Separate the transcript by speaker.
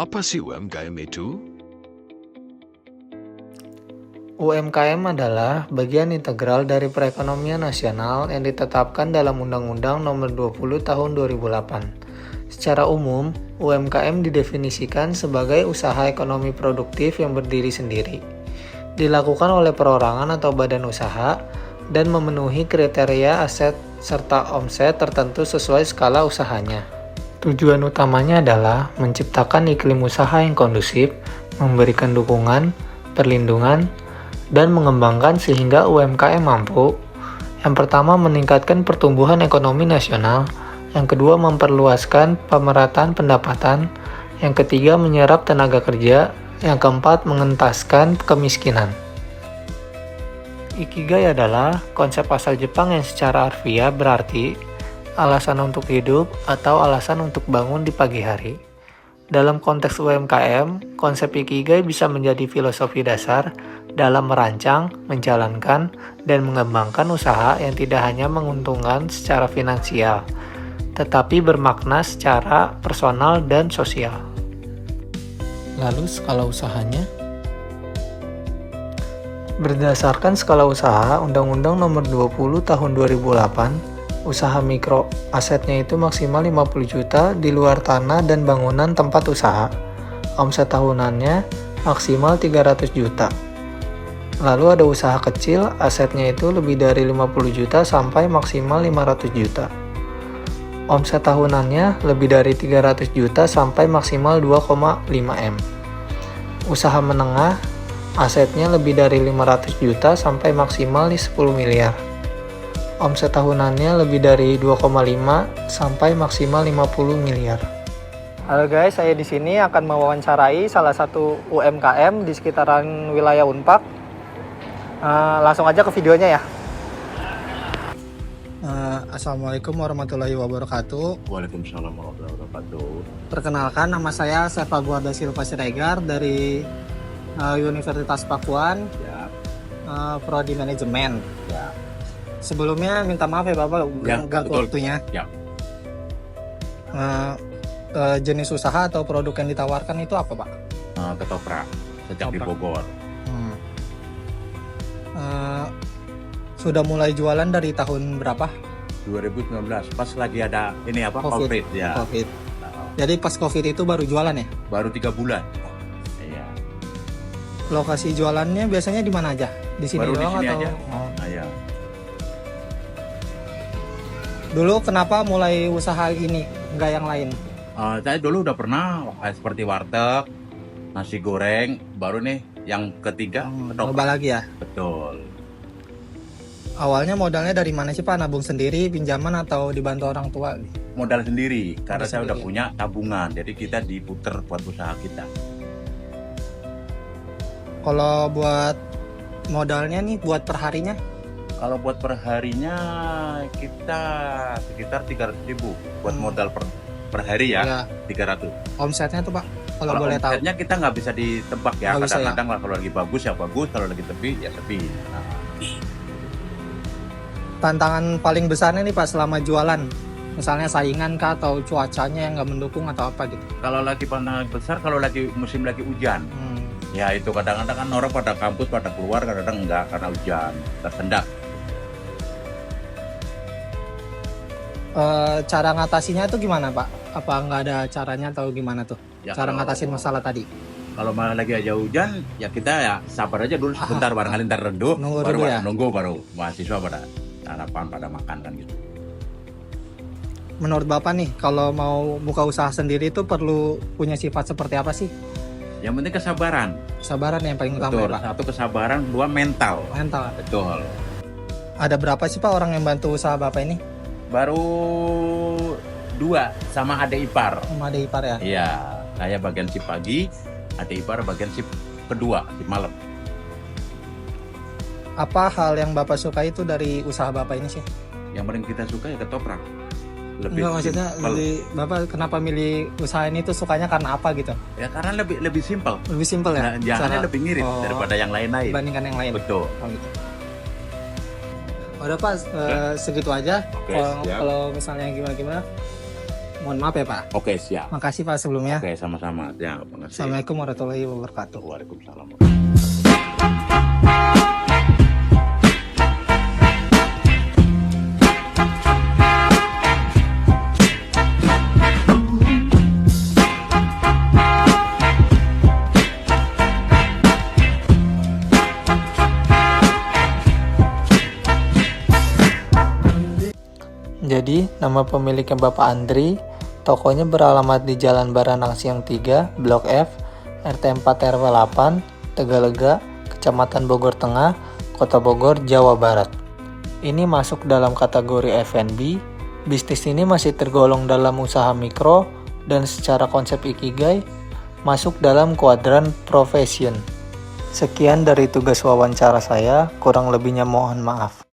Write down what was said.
Speaker 1: Apa sih UMKM itu?
Speaker 2: UMKM adalah bagian integral dari perekonomian nasional yang ditetapkan dalam Undang-Undang Nomor 20 Tahun 2008. Secara umum, UMKM didefinisikan sebagai usaha ekonomi produktif yang berdiri sendiri, dilakukan oleh perorangan atau badan usaha, dan memenuhi kriteria aset serta omset tertentu sesuai skala usahanya. Tujuan utamanya adalah menciptakan iklim usaha yang kondusif, memberikan dukungan, perlindungan, dan mengembangkan sehingga UMKM mampu yang pertama meningkatkan pertumbuhan ekonomi nasional, yang kedua memperluaskan pemerataan pendapatan, yang ketiga menyerap tenaga kerja, yang keempat mengentaskan kemiskinan. Ikigai adalah konsep asal Jepang yang secara harfiah berarti alasan untuk hidup atau alasan untuk bangun di pagi hari. Dalam konteks UMKM, konsep Ikigai bisa menjadi filosofi dasar dalam merancang, menjalankan, dan mengembangkan usaha yang tidak hanya menguntungkan secara finansial, tetapi bermakna secara personal dan sosial. Lalu skala usahanya? Berdasarkan skala usaha Undang-Undang Nomor 20 Tahun 2008, usaha mikro asetnya itu maksimal 50 juta di luar tanah dan bangunan tempat usaha. Omset tahunannya maksimal 300 juta. Lalu ada usaha kecil, asetnya itu lebih dari 50 juta sampai maksimal 500 juta. Omset tahunannya lebih dari 300 juta sampai maksimal 2,5 M. Usaha menengah, asetnya lebih dari 500 juta sampai maksimal 10 miliar. Omset tahunannya lebih dari 2,5 sampai maksimal 50 miliar. Halo guys, saya di sini akan mewawancarai salah satu UMKM di sekitaran wilayah Unpak. Langsung aja ke videonya ya. Assalamualaikum warahmatullahi wabarakatuh.
Speaker 3: Waalaikumsalam warahmatullahi wabarakatuh.
Speaker 2: Perkenalkan, nama saya Servaguarda Silva Siregar dari Universitas Pakuan,
Speaker 3: Ya,
Speaker 2: Prodi Manajemen.
Speaker 3: ya,
Speaker 2: Sebelumnya minta maaf ya Bapak
Speaker 3: Ya,
Speaker 2: ganggu
Speaker 3: betul.
Speaker 2: waktunya.
Speaker 3: Ya.
Speaker 2: Jenis usaha atau produk yang ditawarkan itu apa Pak?
Speaker 3: Ketoprak sejak di
Speaker 2: Ketoprak.
Speaker 3: Bogor.
Speaker 2: Sudah mulai jualan dari tahun berapa?
Speaker 3: 2019 pas lagi ada ini apa
Speaker 2: Covid.
Speaker 3: COVID ya.
Speaker 2: Covid.
Speaker 3: Nah,
Speaker 2: Jadi pas Covid itu baru jualan ya?
Speaker 3: baru 3 bulan. Iya.
Speaker 2: Lokasi jualannya biasanya di mana aja? Di sini
Speaker 3: Baru di
Speaker 2: doang
Speaker 3: sini
Speaker 2: atau?
Speaker 3: aja.
Speaker 2: Oh.
Speaker 3: Nah, ya.
Speaker 2: Dulu kenapa mulai usaha ini, enggak yang lain?
Speaker 3: Saya dulu udah pernah seperti warteg, nasi goreng, baru nih yang ketiga
Speaker 2: Coba
Speaker 3: ketoprak.
Speaker 2: lagi ya.
Speaker 3: Betul.
Speaker 2: Awalnya modalnya dari mana sih Pak? Nabung sendiri, pinjaman atau dibantu orang tua?
Speaker 3: Modal sendiri karena
Speaker 2: Modal
Speaker 3: saya udah
Speaker 2: sendiri.
Speaker 3: punya tabungan, jadi kita diputer buat usaha kita.
Speaker 2: Kalau buat modalnya nih, buat perharinya?
Speaker 3: Kalau buat perharinya kita sekitar 300.000 buat modal per hari ya,
Speaker 2: Ya.
Speaker 3: 300.
Speaker 2: Omsetnya tuh Pak, kalau
Speaker 3: Kalau
Speaker 2: boleh tahu.
Speaker 3: omsetnya kita nggak bisa ditebak ya,
Speaker 2: Nggak bisa ya?
Speaker 3: kadang-kadang kalau lagi bagus ya bagus, kalau lagi sepi ya sepi. Nah,
Speaker 2: Tantangan paling besarnya nih Pak selama jualan? Misalnya saingan kah atau cuacanya yang nggak mendukung atau apa gitu?
Speaker 3: kalau lagi pandangan besar, kalau lagi musim lagi hujan, ya itu kadang-kadang kan orang pada kampus pada keluar, kadang-kadang enggak karena hujan, tersendat.
Speaker 2: Cara ngatasinya itu gimana Pak? Apa nggak ada caranya atau gimana tuh?
Speaker 3: Ya,
Speaker 2: Cara
Speaker 3: kalau-
Speaker 2: ngatasin masalah tadi?
Speaker 3: Kalau malah lagi aja hujan, ya kita ya sabar aja dulu sebentar, barangkali ntar redup,
Speaker 2: Nunggu
Speaker 3: baru
Speaker 2: dulu ya?
Speaker 3: nunggu baru mahasiswa pada sarapan, pada makan kan gitu.
Speaker 2: Menurut Bapak nih, kalau mau buka usaha sendiri itu perlu punya sifat seperti apa sih?
Speaker 3: Yang penting kesabaran.
Speaker 2: Kesabaran yang paling utama
Speaker 3: Betul.
Speaker 2: ya Pak?
Speaker 3: Satu kesabaran, dua mental.
Speaker 2: Mental.
Speaker 3: Betul.
Speaker 2: Ada berapa sih Pak orang yang bantu usaha Bapak ini?
Speaker 3: Baru 2 sama adik ipar.
Speaker 2: Sama ada ipar ya?
Speaker 3: Iya, saya bagian shift pagi, adik ipar bagian shift kedua, shift malam.
Speaker 2: Apa hal yang Bapak suka itu dari usaha Bapak ini sih?
Speaker 3: Yang paling kita suka ya ketoprak. Lebih
Speaker 2: Enggak, maksudnya
Speaker 3: simpel.
Speaker 2: Bapak kenapa milih usaha ini tuh sukanya karena apa gitu?
Speaker 3: Ya karena lebih simpel.
Speaker 2: Lebih simpel ya?
Speaker 3: Nah, jangannya
Speaker 2: Cara-
Speaker 3: lebih ngirit
Speaker 2: Oh,
Speaker 3: daripada yang lain-lain.
Speaker 2: dibandingkan yang lain.
Speaker 3: Betul.
Speaker 2: Oh, gitu. Udah Pak, segitu aja.
Speaker 3: Oke,
Speaker 2: Kalau
Speaker 3: siap.
Speaker 2: kalau misalnya gimana-gimana, Mohon maaf ya Pak.
Speaker 3: Oke, siap.
Speaker 2: Makasih Pak sebelumnya.
Speaker 3: Oke, sama-sama. Ya, makasih.
Speaker 2: Assalamualaikum warahmatullahi wabarakatuh.
Speaker 3: Waalaikumsalam.
Speaker 2: Jadi, nama pemiliknya Bapak Andri, tokonya beralamat di Jalan Baranang Siang 3, Blok F, RT 4 RW 8, Tegalega, Kecamatan Bogor Tengah, Kota Bogor, Jawa Barat. Ini masuk dalam kategori F&B. Bisnis ini masih tergolong dalam usaha mikro dan secara konsep Ikigai masuk dalam kuadran profession. Sekian dari tugas wawancara saya, kurang lebihnya mohon maaf.